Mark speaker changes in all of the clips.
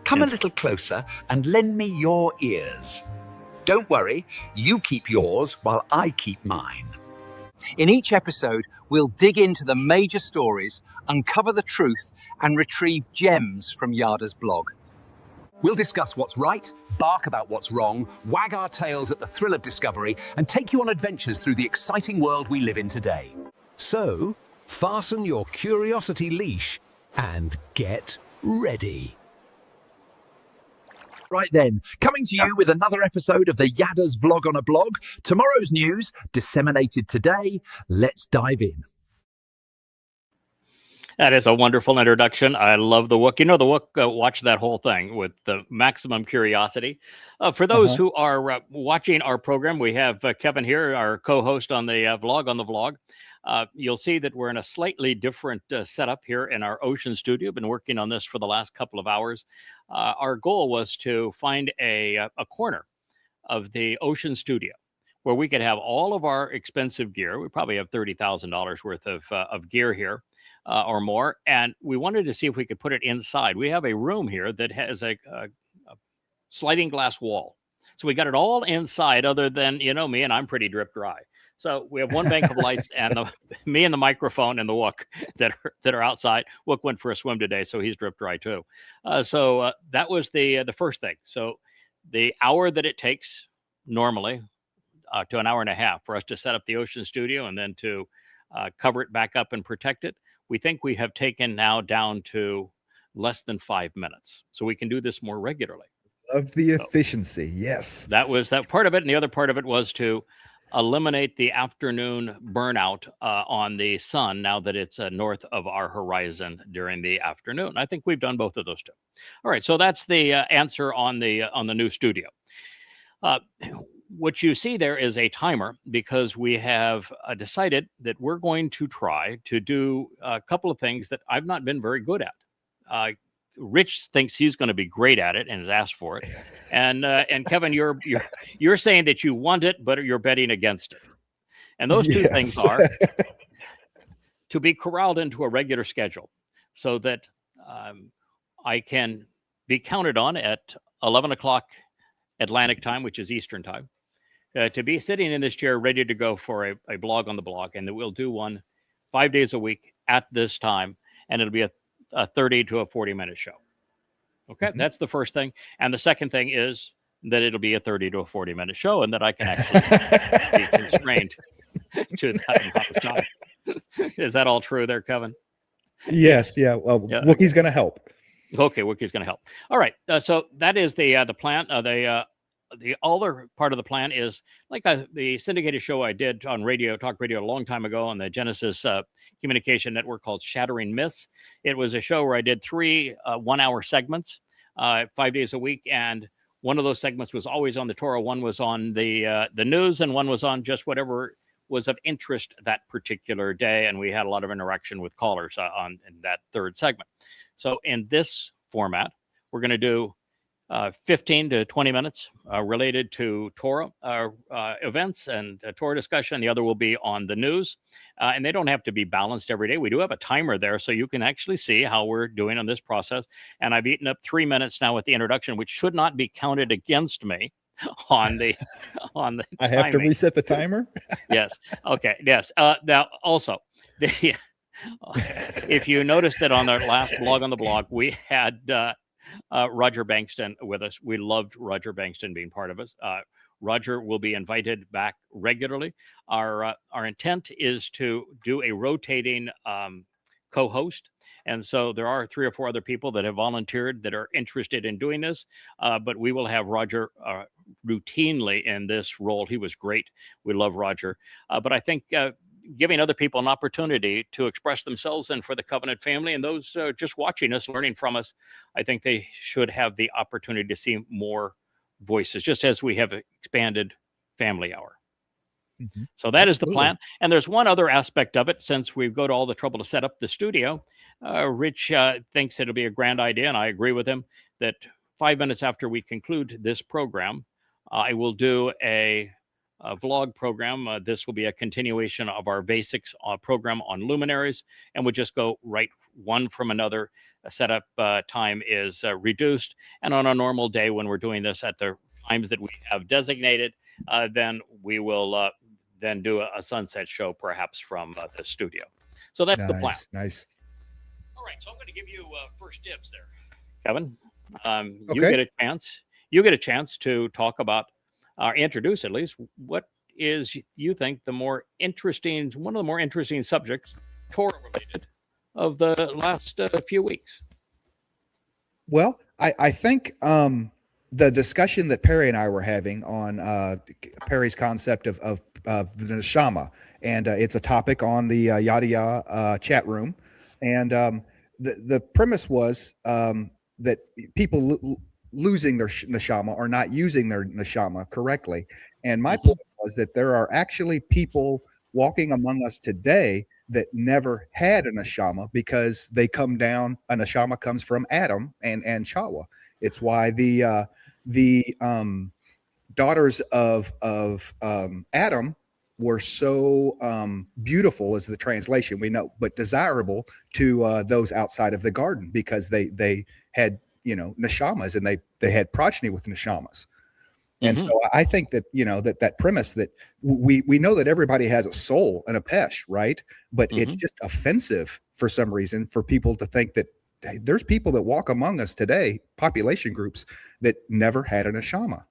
Speaker 1: Come a little closer and lend me your ears. Don't worry, you keep yours while I keep mine.
Speaker 2: In each episode, we'll dig into the major stories, uncover the truth, and retrieve gems from Yada's blog.
Speaker 1: We'll discuss what's right, bark about what's wrong, wag our tails at the thrill of discovery, and take you on adventures through the exciting world we live in today. So, fasten your curiosity leash and get ready. Right then, coming to you with another episode of the Yada's Vlog on a Blog. Tomorrow's news, disseminated today. Let's dive in.
Speaker 3: That is a wonderful introduction. I love the Wook. You know, the Wook watched that whole thing with the maximum curiosity. For those who are watching our program, we have Kevin here, our co-host on the vlog on the vlog. You'll see that we're in a slightly different setup here in our Ocean studio. Been working on this for the last couple of hours. Our goal was to find a corner of the Ocean studio where we could have all of our expensive gear. We probably have $30,000 worth of gear here or more. And we wanted to see if we could put it inside. We have a room here that has a sliding glass wall. So we got it all inside other than, you know, me, and I'm pretty drip dry. So we have one bank of lights and me and the microphone and the Wook that are outside. Wook went for a swim today, so he's drip dry too. So that was the first thing. So the hour that it takes normally to an hour and a half for us to set up the Ocean studio and then to cover it back up and protect it, we think we have taken now down to less than 5 minutes. So we can do this more regularly.
Speaker 4: Of the efficiency, yes.
Speaker 3: That was that part of it. And the other part of it was to eliminate the afternoon burnout on the sun now that it's north of our horizon during the afternoon. I think we've done both of those two. All right, so that's the answer on the new studio. What you see there is a timer because we have decided that we're going to try to do a couple of things that I've not been very good at. Rich thinks he's going to be great at it and has asked for it. And Kevin, you're saying that you want it, but you're betting against it. And those two things are to be corralled into a regular schedule so that I can be counted on at 11 o'clock Atlantic time, which is Eastern time, to be sitting in this chair ready to go for a blog on the blog. And that we'll do one 5 days a week at this time. And it'll be a 30 to a 40-minute show. Okay, that's the first thing. And the second thing is that it'll be a 30 to a 40-minute show and that I can actually be constrained to that amount of time. Is that all true there, Kevin?
Speaker 4: Yes, yeah. Well, yeah. Wookie's going to help.
Speaker 3: Okay, Wookie's going to help. All right, so that is the plan. The other part of the plan is like the syndicated show I did on talk radio a long time ago on the Genesis communication network called Shattering Myths. It was a show where I did 3 one-hour segments 5 days a week. And one of those segments was always on the Torah. One was on the news and one was on just whatever was of interest that particular day. And we had a lot of interaction with callers in that third segment. So in this format, we're going to do 15 to 20 minutes related to Torah events and Torah discussion. The other will be on the news. And they don't have to be balanced every day. We do have a timer there, so you can actually see how we're doing on this process. And I've eaten up 3 minutes now with the introduction, which should not be counted against me on the
Speaker 4: I have to reset the timer?
Speaker 3: Yes. Okay. Yes. Now, also, if you noticed that on our last blog on the blog, we had Roger Bankston with us. We loved Roger Bankston being part of us. Roger will be invited back regularly. Our intent is to do a rotating co-host. And so there are 3 or 4 other people that have volunteered that are interested in doing this. But we will have Roger routinely in this role. He was great. We love Roger. But I think giving other people an opportunity to express themselves and for the Covenant family and those just watching us, learning from us, I think they should have the opportunity to see more voices, just as we have expanded Family Hour. Mm-hmm. So that is the plan. And there's one other aspect of it. Since we go to all the trouble to set up the studio, Rich thinks it'll be a grand idea, and I agree with him, that 5 minutes after we conclude this program, I will do a vlog program. This will be a continuation of our basics program on luminaries, and we'll just go right one from another setup time is reduced. And on a normal day, when we're doing this at the times that we have designated, then we will then do a sunset show, perhaps from the studio. So that's the plan.
Speaker 4: Nice.
Speaker 3: All right, so I'm going to give you first dibs there, Kevin.
Speaker 4: Okay.
Speaker 3: You get a chance to talk about, introduce at least, what is, you think, one of the more interesting subjects, Torah related, of the last few weeks.
Speaker 4: Well, I think the discussion that Perry and I were having on Perry's concept of the neshama, and it's a topic on the Yada Yah chat room, and the premise was that people losing their neshama or not using their neshama correctly, and my point was that there are actually people walking among us today that never had a neshama because they come down. A neshama comes from Adam and Chawa. It's why the daughters of Adam were so beautiful, as the translation we know, but desirable to those outside of the garden, because they had, neshamas, and they had progeny with neshamas. And so I think that, that premise that we know that everybody has a soul and a pesh, right? But it's just offensive for some reason for people to think that there's people that walk among us today, population groups, that never had a neshama.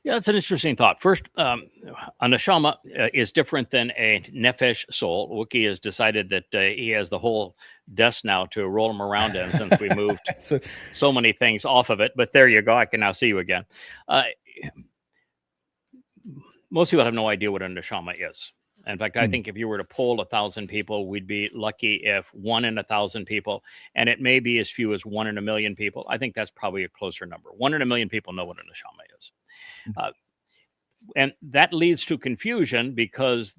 Speaker 3: Yeah, that's an interesting thought. First, a neshama is different than a nefesh soul. Wookie has decided that he has the whole desk now to roll him around in, since we moved so many things off of it. But there you go. I can now see you again. Most people have no idea what a neshama is. In fact, I think if you were to poll 1,000 people, we'd be lucky if 1 in 1,000 people, and it may be as few as 1 in a million people. I think that's probably a closer number. 1 in a million people know what a neshama is. And that leads to confusion, because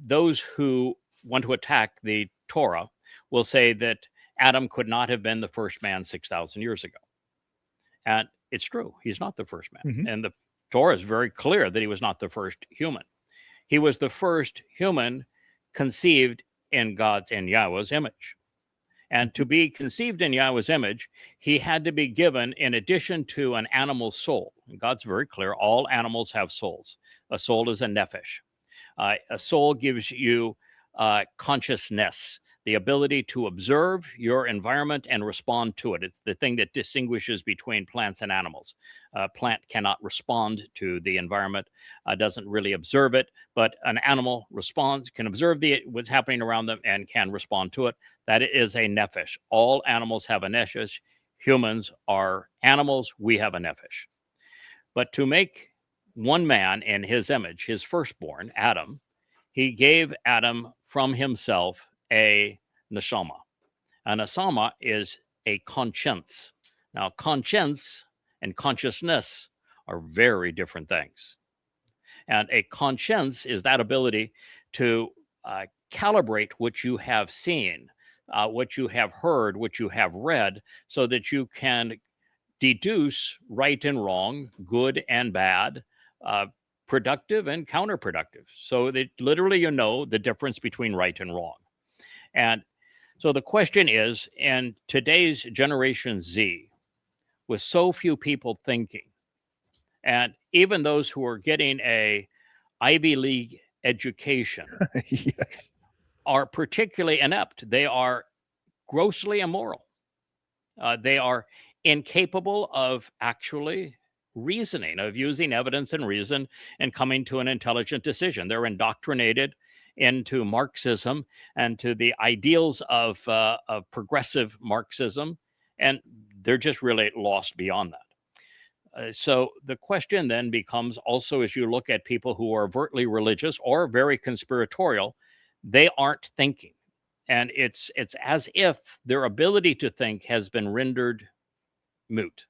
Speaker 3: those who want to attack the Torah will say that Adam could not have been the first man 6,000 years ago. And it's true. He's not the first man. And the Torah is very clear that he was not the first human. He was the first human conceived in Yahweh's image. And to be conceived in Yahweh's image, he had to be given, in addition to an animal soul. And God's very clear, all animals have souls. A soul is a nefesh. A soul gives you consciousness, the ability to observe your environment and respond to it. It's the thing that distinguishes between plants and animals. A plant cannot respond to the environment, doesn't really observe it, but an animal can observe what's happening around them and can respond to it. That is a nefesh. All animals have a nefesh. Humans are animals. We have a nefesh. But to make one man in his image, his firstborn, Adam, he gave Adam from himself a neshama. A neshama is a conscience. Now, conscience and consciousness are very different things. And a conscience is that ability to calibrate what you have seen, what you have heard, what you have read, so that you can deduce right and wrong, good and bad, productive and counterproductive. So that literally you know the difference between right and wrong. And so the question is, in today's Generation Z, with so few people thinking, and even those who are getting a Ivy League education
Speaker 4: yes,
Speaker 3: are particularly inept. They are grossly immoral. They are incapable of actually reasoning, of using evidence and reason and coming to an intelligent decision. They're indoctrinated into Marxism and to the ideals of progressive Marxism, and they're just really lost beyond that. So the question then becomes also, as you look at people who are overtly religious or very conspiratorial, they aren't thinking. And it's as if their ability to think has been rendered moot.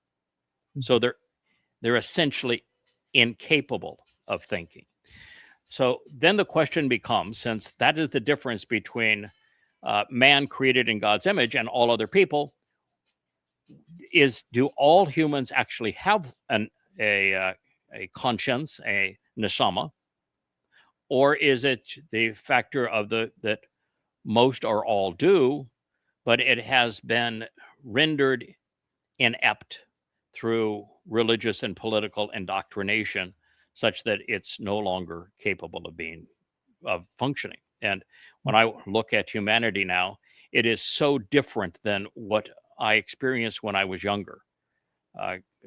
Speaker 3: So they're essentially incapable of thinking. So then the question becomes, since that is the difference between man created in God's image and all other people, do all humans actually have a conscience, a neshama, or is it the factor of that most or all do, but it has been rendered inept through religious and political indoctrination such that it's no longer capable of functioning. And when I look at humanity now, it is so different than what I experienced when I was younger.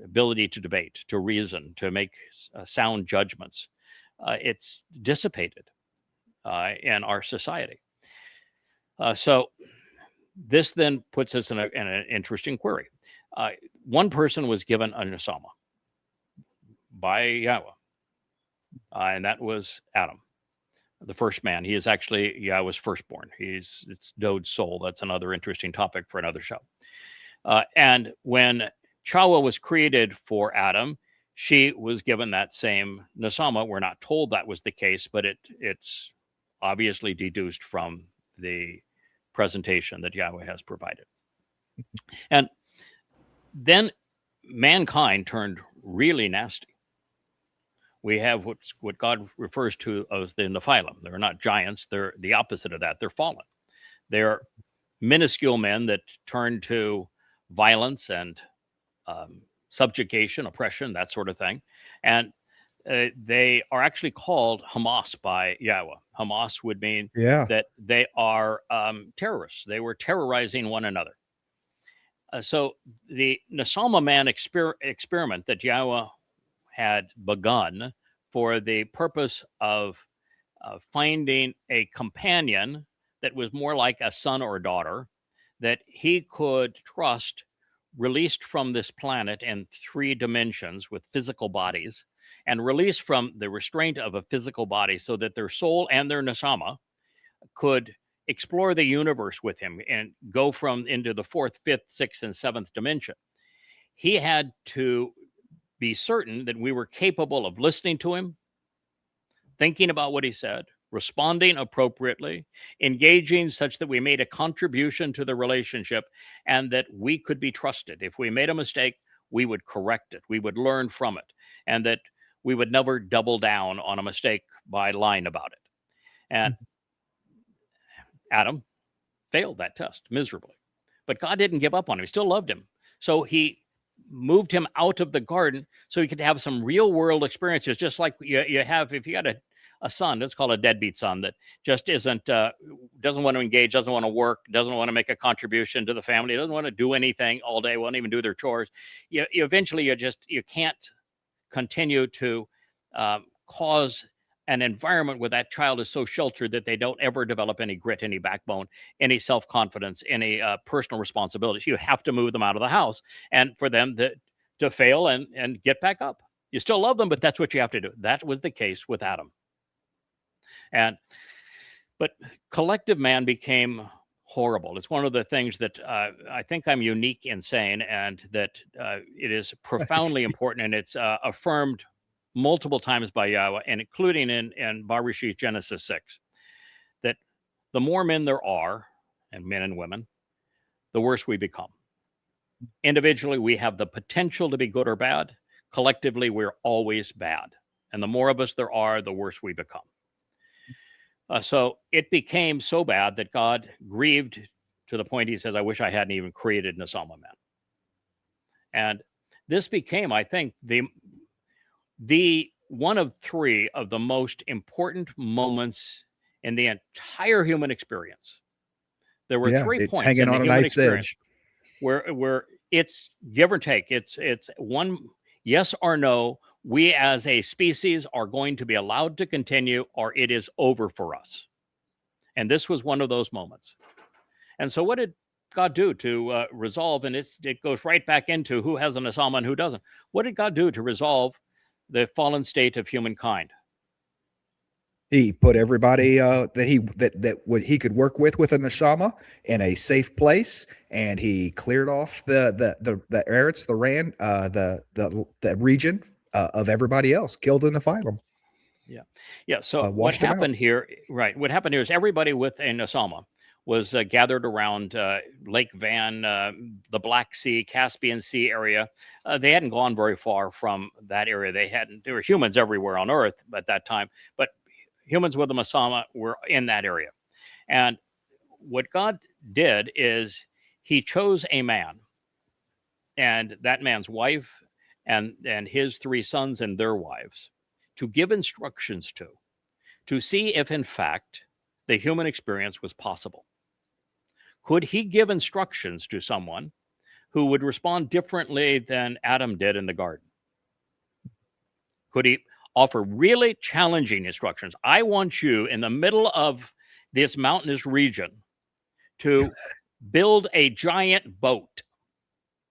Speaker 3: Ability to debate, to reason, to make sound judgments. It's dissipated in our society. So this then puts us in an interesting query. One person was given a nesama by Yahweh, and that was Adam, the first man. He is actually Yahweh's firstborn. It's Dod's soul. That's another interesting topic for another show. And when Chawa was created for Adam, she was given that same nesama. We're not told that was the case, but it's obviously deduced from the presentation that Yahweh has provided. And then mankind turned really nasty. We have what God refers to as the Nephilim. They're not giants. They're the opposite of that. They're fallen. They're minuscule men that turn to violence and subjugation, oppression, that sort of thing. And they are actually called Hamas by Yahweh. Hamas would mean that they are terrorists. They were terrorizing one another. So the Nesama man experiment that Yahweh had begun for the purpose of finding a companion that was more like a son or daughter that he could trust, released from this planet in 3 dimensions with physical bodies, and released from the restraint of a physical body so that their soul and their nesama could explore the universe with him and go from into the 4th, 5th, 6th, and 7th dimension. He had to be certain that we were capable of listening to him, thinking about what he said, responding appropriately, engaging such that we made a contribution to the relationship, and that we could be trusted. If we made a mistake, we would correct it. We would learn from it, and that we would never double down on a mistake by lying about it. And Adam failed that test miserably, but God didn't give up on him. He still loved him. So he moved him out of the garden so he could have some real world experiences, just like you have if you got a son, let's call it a deadbeat son, that just doesn't want to engage, doesn't want to work, doesn't want to make a contribution to the family, doesn't want to do anything all day, won't even do their chores. Eventually you can't continue to cause an environment where that child is so sheltered that they don't ever develop any grit, any backbone, any self-confidence, any personal responsibilities. You have to move them out of the house, and for them to fail and get back up. You still love them, but that's what you have to do. That was the case with Adam. But collective man became horrible. It's one of the things that I think I'm unique in saying, and that it is profoundly important, and it's affirmed multiple times by Yahweh, and including in Bereshit Genesis 6, that the more men there are, and men and women, the worse we become. Individually, we have the potential to be good or bad. Collectively, we're always bad. And the more of us there are, the worse we become. So it became so bad that God grieved to the point he says, I wish I hadn't even created Nesama man. And this became, I think, the one of 3 of the most important moments in the entire human experience. There were 3 points
Speaker 4: hanging
Speaker 3: in the
Speaker 4: on a
Speaker 3: human
Speaker 4: knife's
Speaker 3: experience
Speaker 4: edge.
Speaker 3: where it's give or take. It's one yes or no. We as a species are going to be allowed to continue, or it is over for us. And this was one of those moments. And so what did God do to resolve? And it goes right back into who has an Nesama and who doesn't. What did God do to resolve the fallen state of humankind?
Speaker 4: He put everybody that he could work with a neshama in a safe place, and he cleared off the Eretz, the region of everybody else, killed the Nephilim.
Speaker 3: Yeah. So what happened here? Right. What happened here is everybody with a nesama was gathered around Lake Van, the Black Sea, Caspian Sea area. They hadn't gone very far from that area. There were humans everywhere on Earth at that time, but humans with a nesama were in that area. And what God did is he chose a man, and that man's wife and his 3 sons and their wives, to give instructions to see if in fact the human experience was possible. Could he give instructions to someone who would respond differently than Adam did in the garden? Could he offer really challenging instructions? I want you in the middle of this mountainous region to build a giant boat.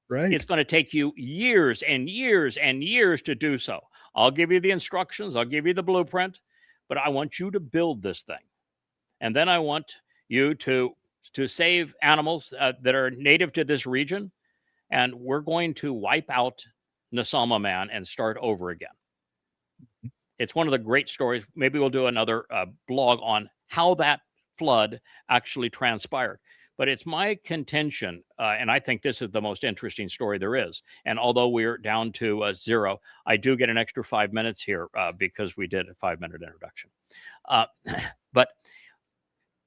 Speaker 4: Right.
Speaker 3: It's going to take you years and years and years to do so. I'll give you the instructions, I'll give you the blueprint, but I want you to build this thing. And then I want you to save animals that are native to this region, and we're going to wipe out Nasama man and start over again. It's one of the great stories. Maybe we'll do another blog on how that flood actually transpired. But it's my contention, and I think this is the most interesting story there is. And although we're down to 0, I do get an extra 5 minutes here because we did a 5-minute introduction. But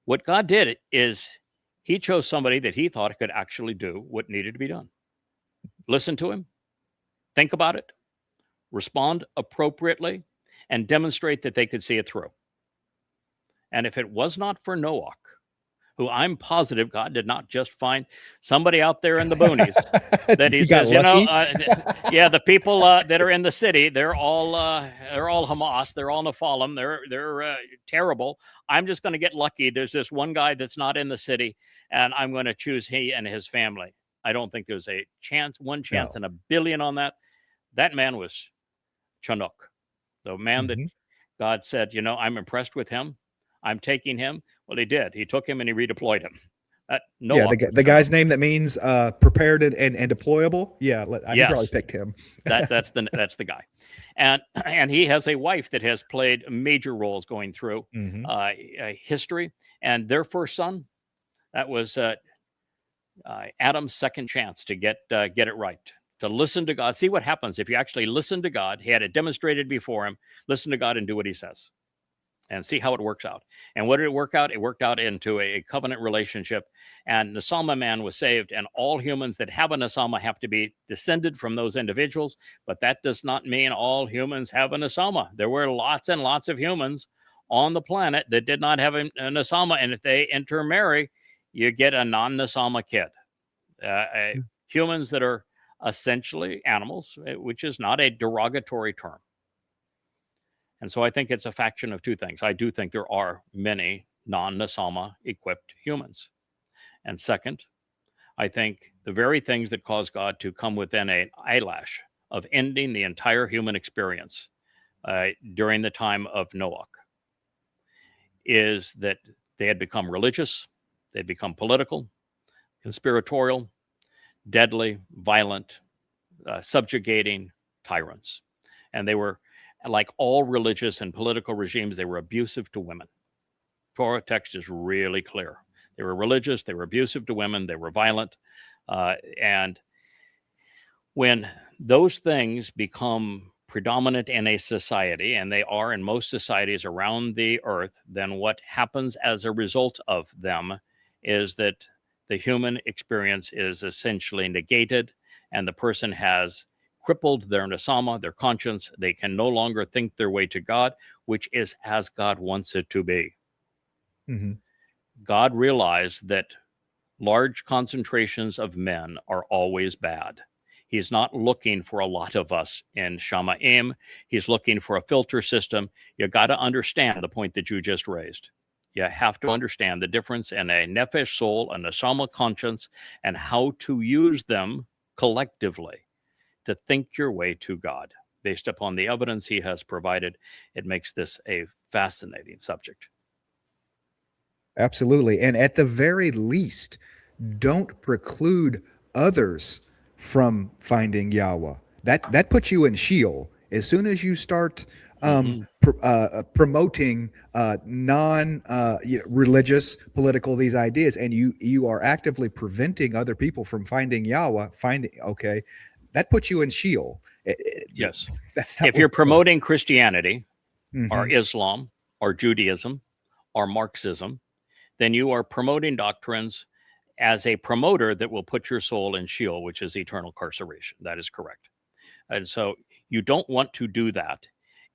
Speaker 3: what God did is he chose somebody that he thought could actually do what needed to be done. Listen to him, think about it, respond appropriately, and demonstrate that they could see it through. And if it was not for Noach, who I'm positive God did not just find somebody out there in the boonies that he says, yeah, the people that are in the city, they're all Hamas, they're all Nephilim, they're terrible. I'm just going to get lucky. There's this one guy that's not in the city, and I'm going to choose he and his family. I don't think there's a chance, one chance in a billion on that. That man was Chinook, the man that God said, I'm impressed with him. I'm taking him. Well, he did. He took him and he redeployed him.
Speaker 4: The guy's name that means prepared and deployable. Yeah, I probably picked him.
Speaker 3: that's the guy, and he has a wife that has played major roles going through history. And their first son, that was Adam's second chance to get it right, to listen to God. See what happens if you actually listen to God. He had it demonstrated before him. Listen to God and do what he says, and see how it works out. And what did it work out? It worked out into a covenant relationship, and Nasama man was saved, and all humans that have a Nasama have to be descended from those individuals, but that does not mean all humans have a Nasama. There were lots and lots of humans on the planet that did not have a Nasama, and if they intermarry, you get a non-Nasama kid. Humans that are essentially animals, which is not a derogatory term. And so I think it's a faction of two things. I do think there are many non-Nasama equipped humans. And second, I think the very things that cause God to come within an eyelash of ending the entire human experience during the time of Noach is that they had become religious, they'd become political, conspiratorial, deadly, violent, subjugating tyrants. And they were, like all religious and political regimes, they were abusive to women. Torah text is really clear. They were religious, they were abusive to women, they were violent. And when those things become predominant in a society, and they are in most societies around the earth, then what happens as a result of them is that the human experience is essentially negated, and the person has crippled their Nasama, their conscience. They can no longer think their way to God, which is as God wants it to be. God realized that large concentrations of men are always bad. He's not looking for a lot of us in Shamayim. He's looking for a filter system. You got to understand the point that you just raised. You have to understand the difference in a nefesh soul, a Nasama conscience, and how to use them collectively to think your way to God based upon the evidence he has provided. It makes this a fascinating subject.
Speaker 4: Absolutely. And at the very least, don't preclude others from finding Yahweh. That puts you in Sheol. As soon as you start promoting non-religious, political, these ideas, and you are actively preventing other people from finding Yahweh, that puts you in Sheol.
Speaker 3: Yes.
Speaker 4: That's
Speaker 3: if you're promoting Christianity or Islam or Judaism or Marxism, then you are promoting doctrines as a promoter that will put your soul in Sheol, which is eternal carceration. That is correct. And so you don't want to do that.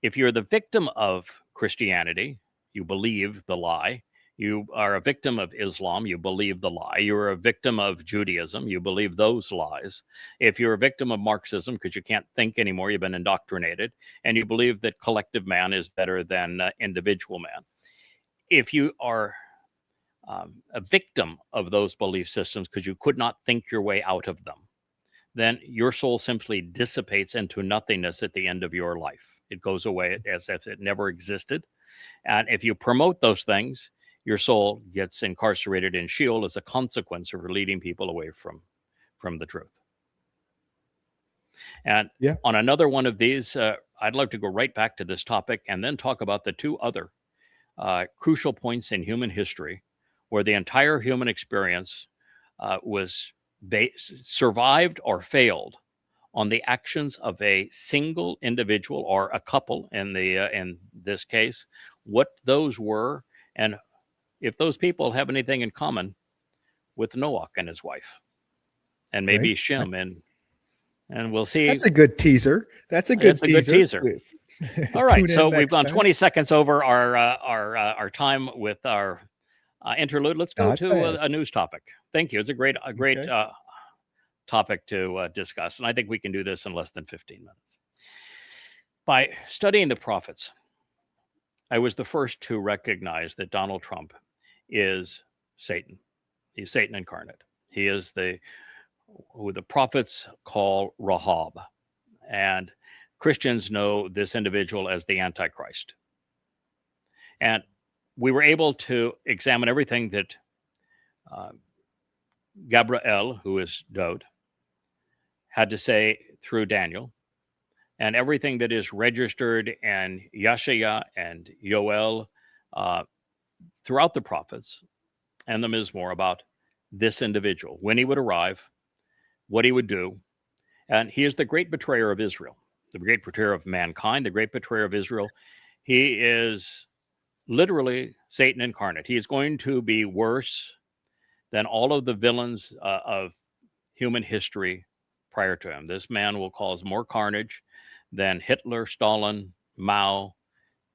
Speaker 3: If you're the victim of Christianity, you believe the lie. You are a victim of Islam, you believe the lie. You're a victim of Judaism, you believe those lies. If you're a victim of Marxism because you can't think anymore, you've been indoctrinated, and you believe that collective man is better than individual man. If you are a victim of those belief systems because you could not think your way out of them, then your soul simply dissipates into nothingness at the end of your life. It goes away as if it never existed. And if you promote those things, your soul gets incarcerated in Sheol as a consequence of leading people away from the truth. And on another one of these, I'd like to go right back to this topic and then talk about the two other crucial points in human history where the entire human experience was survived or failed on the actions of a single individual or a couple in this case, what those were, and if those people have anything in common with Noah and his wife, and maybe Shem, and we'll see.
Speaker 4: That's a good teaser. That's a good teaser.
Speaker 3: All right, so we've gone 20 seconds over our time with our interlude. Let's go to a news topic. Thank you. It's a great topic to discuss, and I think we can do this in less than 15 minutes. By studying the prophets, I was the first to recognize that Donald Trump is Satan. He's Satan incarnate. He is who the prophets call Rahab, and Christians know this individual as the Antichrist. And we were able to examine everything that Gabriel, who is Dode, had to say through Daniel, and everything that is registered in Yeshaya and Yoel throughout the prophets and the Mizmor about this individual, when he would arrive, what he would do. And he is the great betrayer of Israel, the great betrayer of mankind, the great betrayer of Israel. He is literally Satan incarnate. He is going to be worse than all of the villains of human history prior to him. This man will cause more carnage than Hitler, Stalin, Mao,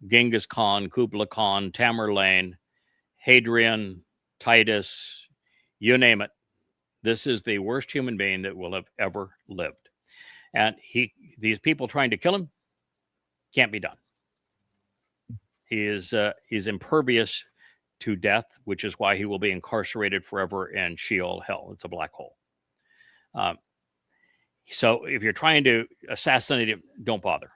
Speaker 3: Genghis Khan, Kublai Khan, Tamerlane, Hadrian, Titus, you name it. This is the worst human being that will have ever lived. And these people trying to kill him can't be done. He's impervious to death, which is why he will be incarcerated forever in Sheol, hell. It's a black hole. So if you're trying to assassinate him, don't bother.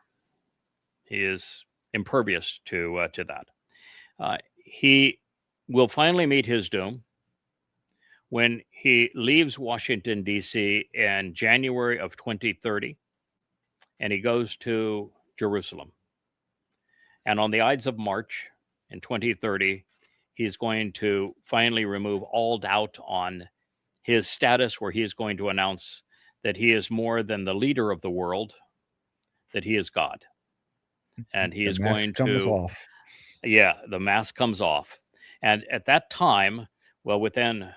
Speaker 3: He is impervious to that. He will finally meet his doom when he leaves Washington, D.C. in January of 2030, and he goes to Jerusalem. And on the Ides of March in 2030, he's going to finally remove all doubt on his status, where he is going to announce that he is more than the leader of the world, that he is God. And he is going to... the mask comes off. And at that time, well, within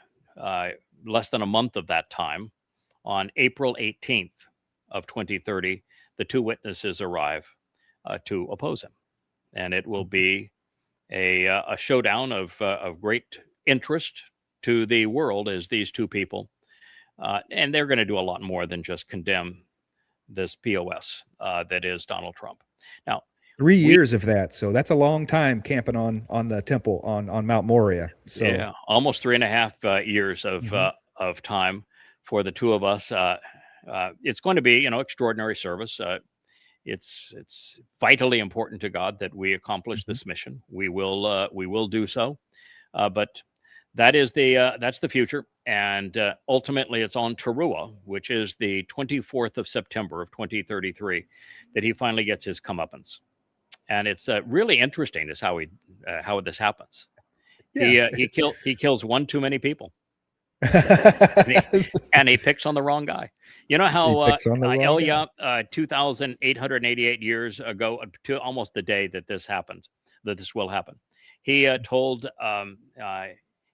Speaker 3: less than a month of that time, on April 18th of 2030, the two witnesses arrive to oppose him. And it will be a showdown of great interest to the world as these two people, and they're going to do a lot more than just condemn this POS that is Donald Trump. Now,
Speaker 4: 3 years of that, so that's a long time camping on the temple on Mount Moriah. So
Speaker 3: yeah, almost 3.5 years of time for the two of us. It's going to be extraordinary service. It's vitally important to God that we accomplish this mission. We will do so, but that's the future, and ultimately it's on Teruah, which is the 24th of September of 2033, that he finally gets his comeuppance. And it's really interesting is how this happens. Yeah. He kills one too many people, and he picks on the wrong guy. You know how Elia 2,888 years ago, to almost the day that this happened, that this will happen, he told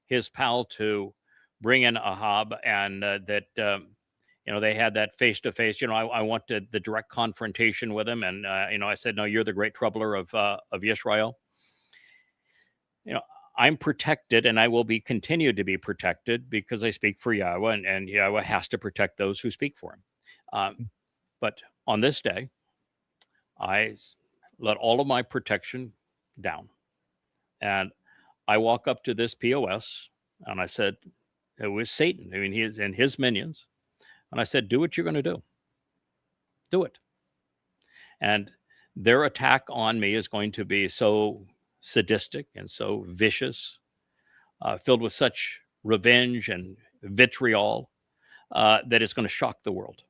Speaker 3: his pal to bring in Ahab, and they had that face to face. I wanted the direct confrontation with him, and I said, "No, you're the great troubler of Israel." I'm protected, and I will be continued to be protected because I speak for Yahweh, and Yahweh has to protect those who speak for him. But on this day, I let all of my protection down, and I walk up to this POS, and I said, it was Satan. I mean, he is and his minions. And I said, do what you're going to do. Do it. And their attack on me is going to be so sadistic and so vicious, filled with such revenge and vitriol, that it's going to shock the world.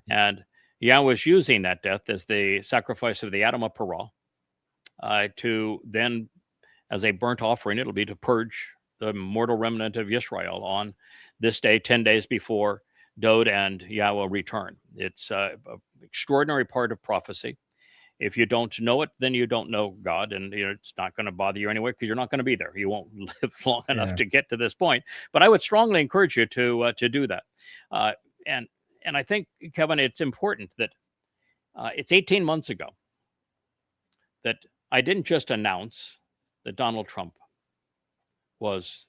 Speaker 3: And Yahweh is using that death as the sacrifice of the Adam of Parah, to then, as a burnt offering, it'll be to purge the mortal remnant of Israel on this day, 10 days before Dod and Yahweh return. It's an extraordinary part of prophecy. If you don't know it, then you don't know God, and it's not going to bother you anyway because you're not going to be there. You won't live long enough to get to this point. But I would strongly encourage you to do that. And I think, Kevin, it's important that it's 18 months ago that I didn't just announce that Donald Trump was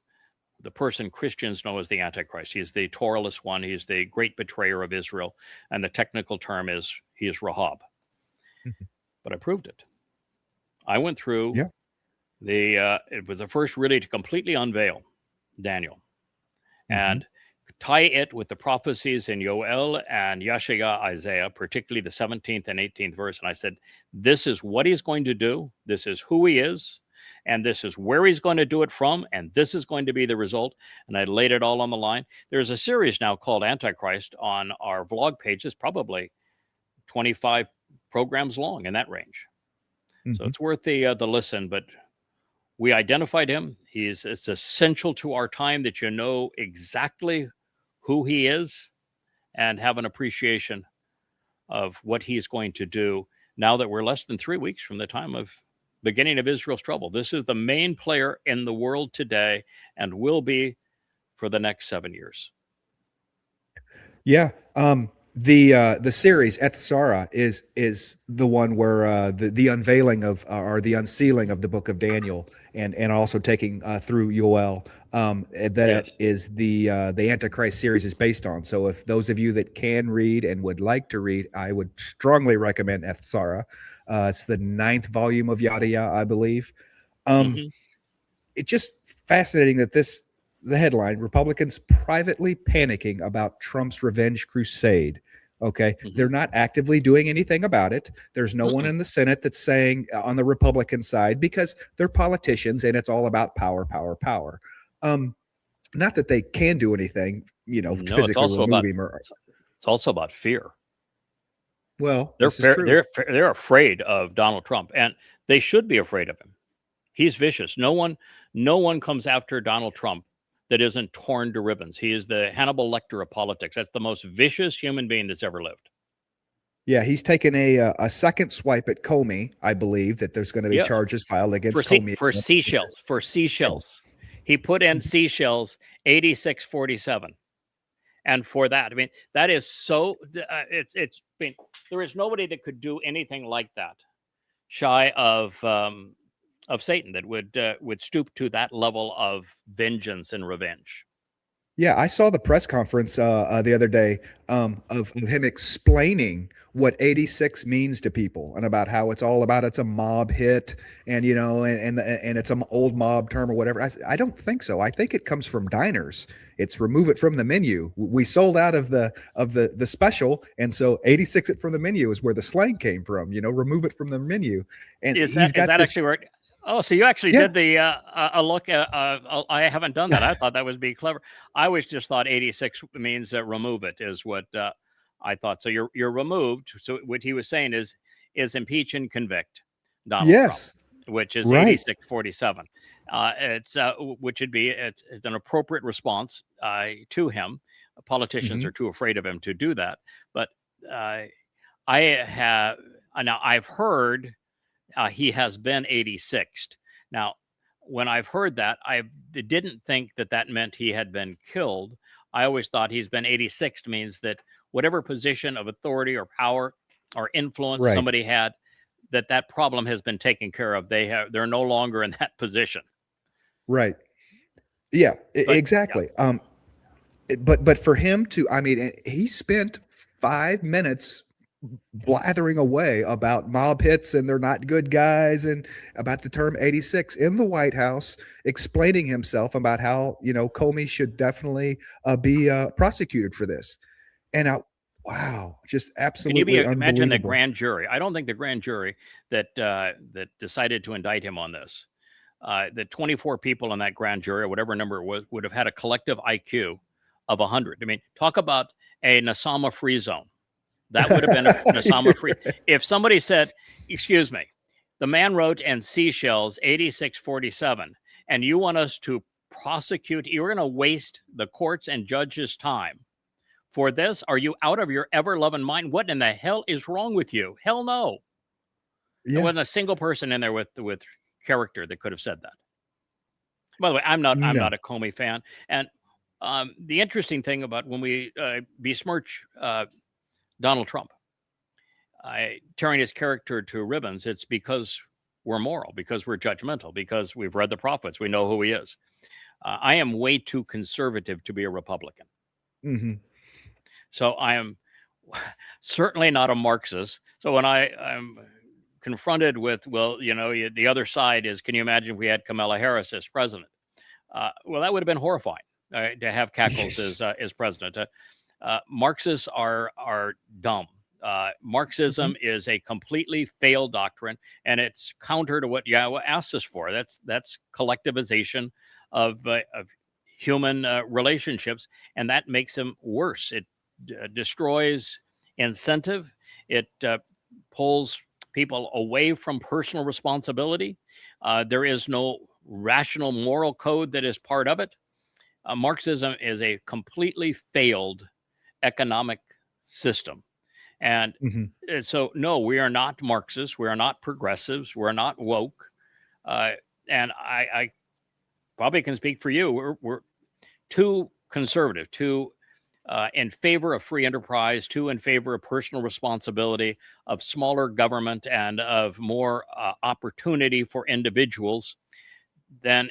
Speaker 3: the person Christians know as the Antichrist. He's the Torahless one. He's the great betrayer of Israel. And the technical term is he is Rahab. But I proved it. I went through it was the first really to completely unveil Daniel and tie it with the prophecies in Yoel and Yeshaya, Isaiah, particularly the 17th and 18th verse. And I said, this is what he's going to do. This is who he is. And this is where he's going to do it from. And this is going to be the result. And I laid it all on the line. There's a series now called Antichrist on our vlog pages, probably 25 programs long in that range. So it's worth the listen. But we identified him. It's essential to our time that you know exactly who he is and have an appreciation of what he's going to do now that we're less than 3 weeks from the time of beginning of Israel's trouble. This is the main player in the world today and will be for the next 7 years.
Speaker 4: Yeah. The series Ethsara is the one where the unveiling of or the unsealing of the book of Daniel and also taking through Yoel that is the Antichrist series is based on. So if those of you that can read and would like to read, I would strongly recommend Ethsara. It's the 9th volume of Yadaya, I believe. It's just fascinating that the headline, Republicans privately panicking about Trump's revenge crusade. Okay. They're not actively doing anything about it. There's no one in the Senate that's saying on the Republican side, because they're politicians and it's all about power, power, power. Not that they can do anything, physically remove him.
Speaker 3: It's also about fear.
Speaker 4: Well,
Speaker 3: they're afraid of Donald Trump, and they should be afraid of him. He's vicious. No one comes after Donald Trump that isn't torn to ribbons. He is the Hannibal Lecter of politics. That's the most vicious human being that's ever lived.
Speaker 4: Yeah, he's taken a second swipe at Comey. I believe that there's going to be charges filed against Comey
Speaker 3: for seashells. For seashells, he put in seashells 8647, and for that, I mean, that is so. There is nobody that could do anything like that, shy of Satan, that would stoop to that level of vengeance and revenge.
Speaker 4: Yeah, I saw the press conference the other day of him explaining what 86 means to people and about how it's a mob hit and and it's an old mob term or whatever. I don't think so. I think it comes from diners. It's remove it from the menu. We sold out of the special, and so 86 it from the menu is where the slang came from. Remove it from the menu. And
Speaker 3: is that actually where? Oh, so you actually did the a look at, I haven't done that. I thought that would be clever. I always just thought 86 means remove it is what I thought. So you're removed. So what he was saying is impeach and convict Donald Trump, which is 8647. It's which would be it's an appropriate response to him. Politicians are too afraid of him to do that. But I've heard he has been 86'd. Now, when I've heard that, I didn't think that that meant he had been killed. I always thought he's been 86 means that whatever position of authority or power or influence
Speaker 4: Right.
Speaker 3: somebody had, that problem has been taken care of. They're no longer in that position.
Speaker 4: Right. Yeah,
Speaker 3: But
Speaker 4: exactly. But for him to, I mean, he spent 5 minutes blathering away about mob hits and they're not good guys and about the term 86 in the White House, explaining himself about how, Comey should definitely be prosecuted for this. And wow, just
Speaker 3: can you
Speaker 4: absolutely
Speaker 3: imagine the
Speaker 4: unbelievable.
Speaker 3: grand jury? I don't think the grand jury that decided to indict him on this, the 24 people in that grand jury, or whatever number it was, would have had a collective IQ of 100. I mean, talk about a Nasama free zone. That would have been a Nasama free. If somebody said, excuse me, the man wrote in Seashells 8647, and you want us to prosecute, you're going to waste the courts and judges' time for this? Are you out of your ever-loving mind? What in the hell is wrong with you? Hell no.
Speaker 4: Yeah.
Speaker 3: There wasn't a single person in there with character that could have said that. By the way, I'm not a Comey fan. And the interesting thing about when we besmirch Donald Trump tearing his character to ribbons, it's because we're moral, because we're judgmental, because we've read the prophets, we know who he is. I am way too conservative to be a Republican.
Speaker 4: Mm-hmm.
Speaker 3: So I am certainly not a Marxist. So when I'm confronted with, the other side is, can you imagine if we had Kamala Harris as president? Well, that would have been horrifying to have Cackles as president. Marxists are dumb. Marxism is a completely failed doctrine, and it's counter to what Yahweh asks us for. That's collectivization of human relationships, and that makes them worse. It destroys incentive. It pulls people away from personal responsibility. There is no rational moral code that is part of it. Marxism is a completely failed economic system. And so, no, we are not Marxists. We are not progressives. We're not woke. And I probably can speak for you. We're too conservative, too in favor of free enterprise, too in favor of personal responsibility, of smaller government, and of more opportunity for individuals than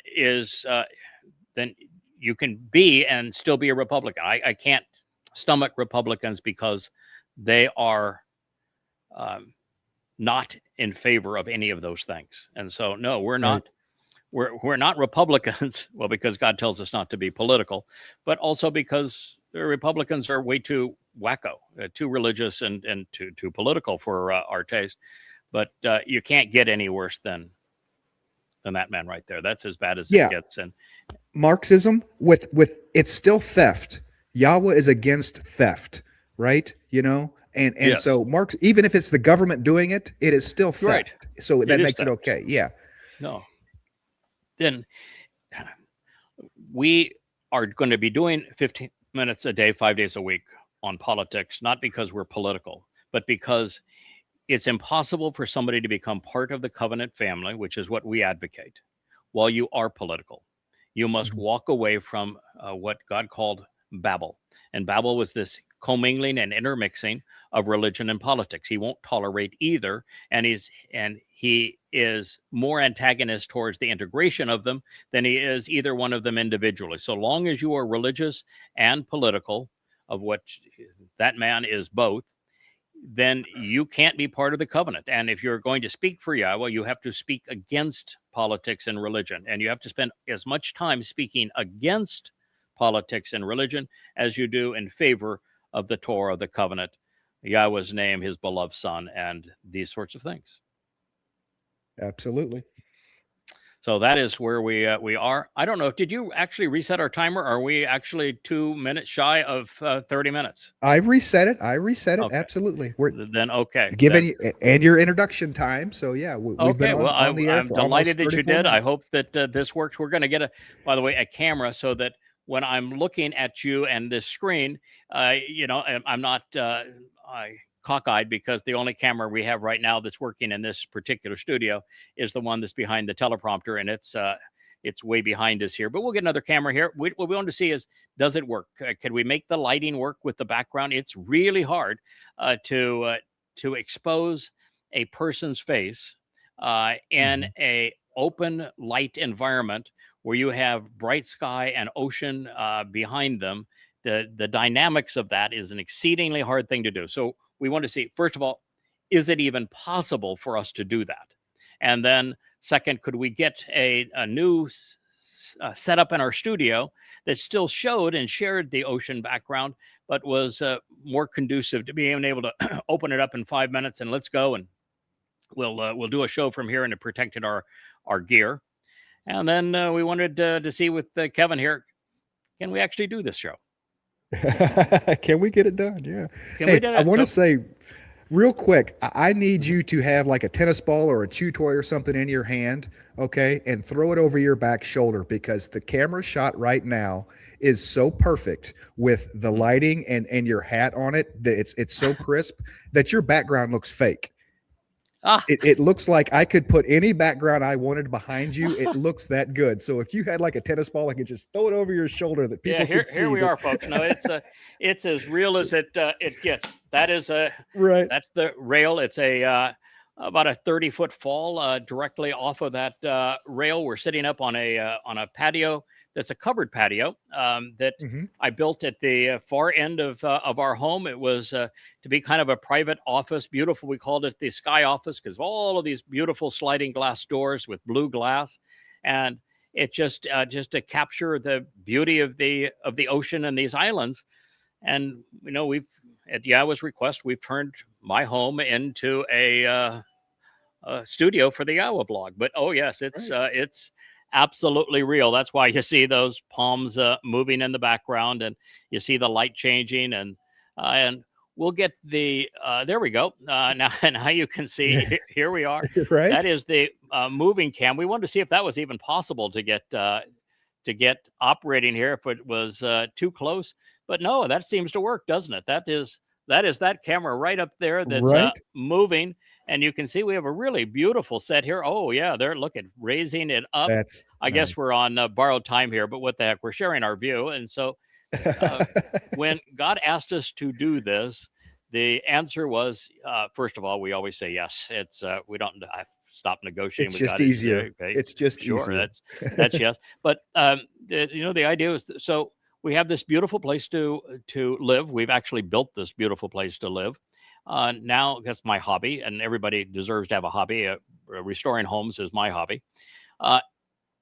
Speaker 3: you can be and still be a Republican. I can't stomach Republicans because they are not in favor of any of those things. And so, no, we're not. We're not Republicans. Well, because God tells us not to be political, but also because the Republicans are way too wacko, too religious, and too political for our taste. But you can't get any worse than that man right there. That's as bad as it gets. And
Speaker 4: Marxism with it's still theft. Yahweh is against theft, right? And yes. So Marx, even if it's the government doing it, it is still theft. Right. So that makes it okay. Yeah.
Speaker 3: No. Then we are going to be doing 15 minutes a day, 5 days a week on politics, not because we're political, but because it's impossible for somebody to become part of the covenant family, which is what we advocate, while you are political. You must walk away from what God called Babel. And Babel was this commingling and intermixing of religion and politics. He won't tolerate either. And he is more antagonist towards the integration of them than he is either one of them individually. So long as you are religious and political, of what that man is both, then you can't be part of the covenant. And if you're going to speak for Yahweh, you have to speak against politics and religion. And you have to spend as much time speaking against politics and religion as you do in favor of the Torah, the covenant, Yahweh's name, his beloved son, and these sorts of things.
Speaker 4: Absolutely.
Speaker 3: So that is where we are. I don't know. Did you actually reset our timer? Are we actually 2 minutes shy of 30 minutes?
Speaker 4: I've reset it. Okay. Absolutely.
Speaker 3: We're okay.
Speaker 4: Given you and your introduction time. So yeah. We've been on the air
Speaker 3: I'm delighted that you did. Minutes. I hope that this works. We're going to get by the way, a camera so that when I'm looking at you and this screen, I'm not cockeyed because the only camera we have right now that's working in this particular studio is the one that's behind the teleprompter, and it's it's way behind us here, but we'll get another camera here. What we want to see is, does it work? Can we make the lighting work with the background? It's really hard to expose a person's face in a open light environment where you have bright sky and ocean behind them. The dynamics of that is an exceedingly hard thing to do. So we want to see, first of all, is it even possible for us to do that? And then second, could we get a new setup in our studio that still showed and shared the ocean background, but was more conducive to being able to open it up in 5 minutes and let's go, and we'll do a show from here, and it protected our gear. And then we wanted to see with Kevin here, can we actually do this show?
Speaker 4: Can we get it done? Yeah.
Speaker 3: Can we do it?
Speaker 4: I want to say real quick, I need you to have like a tennis ball or a chew toy or something in your hand, okay, and throw it over your back shoulder, because the camera shot right now is so perfect with the lighting and your hat on it that it's so crisp that your background looks fake. It looks like I could put any background I wanted behind you. It looks that good. So if you had like a tennis ball, I could just throw it over your shoulder that people could see.
Speaker 3: Here we are, folks. No, it's as real as it gets. That is
Speaker 4: right.
Speaker 3: That's the rail. It's about a 30-foot fall directly off of that rail. We're sitting up on a patio that's a covered patio that I built at the far end of our home. It was to be kind of a private office, beautiful. We called it the Sky Office because of all of these beautiful sliding glass doors with blue glass, and it just to capture the beauty of the ocean and these islands. And we've at Yawa's request, we've turned my home into a studio for the Yawa blog. But oh yes, it's absolutely real. That's why you see those palms moving in the background, and you see the light changing, and we'll get the there we go. Now you can see here we are.
Speaker 4: Right.
Speaker 3: That is the moving cam. We wanted to see if that was even possible to get operating here, if it was too close. But no, that seems to work, doesn't it? That is that camera right up there that's moving. And you can see we have a really beautiful set here. Oh, yeah, they're raising it up. I guess we're on borrowed time here, but what the heck? We're sharing our view. And so when God asked us to do this, the answer was, first of all, we always say yes. It's we don't stop negotiating.
Speaker 4: It's just easier. Okay. It's just easier.
Speaker 3: That's yes. But the idea is so we have this beautiful place to live. We've actually built this beautiful place to live. Now that's my hobby, and everybody deserves to have a hobby. Restoring homes is my hobby.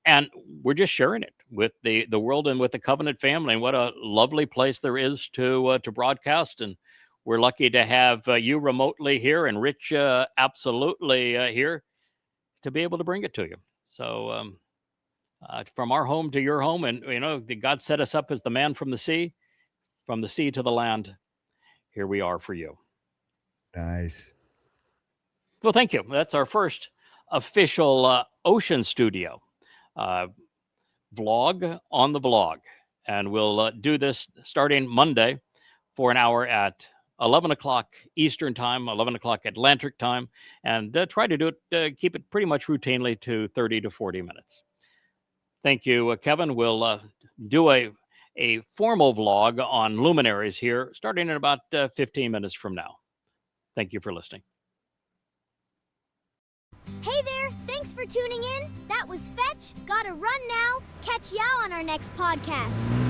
Speaker 3: And we're just sharing it with the world and with the Covenant family. And what a lovely place there is to broadcast. And we're lucky to have you remotely here, and Rich absolutely here to be able to bring it to you. So from our home to your home, and God set us up as the man from the sea to the land. Here we are for you.
Speaker 4: Nice.
Speaker 3: Well, thank you. That's our first official ocean studio vlog on the blog. And we'll do this starting Monday for an hour at 11 o'clock Eastern time, 11 o'clock Atlantic time, and try to do it, keep it pretty much routinely to 30 to 40 minutes. Thank you, Kevin. We'll do a formal vlog on luminaries here starting in about 15 minutes from now. Thank you for listening.
Speaker 5: Hey there, thanks for tuning in. That was Fetch. Gotta run now. Catch Yao on our next podcast.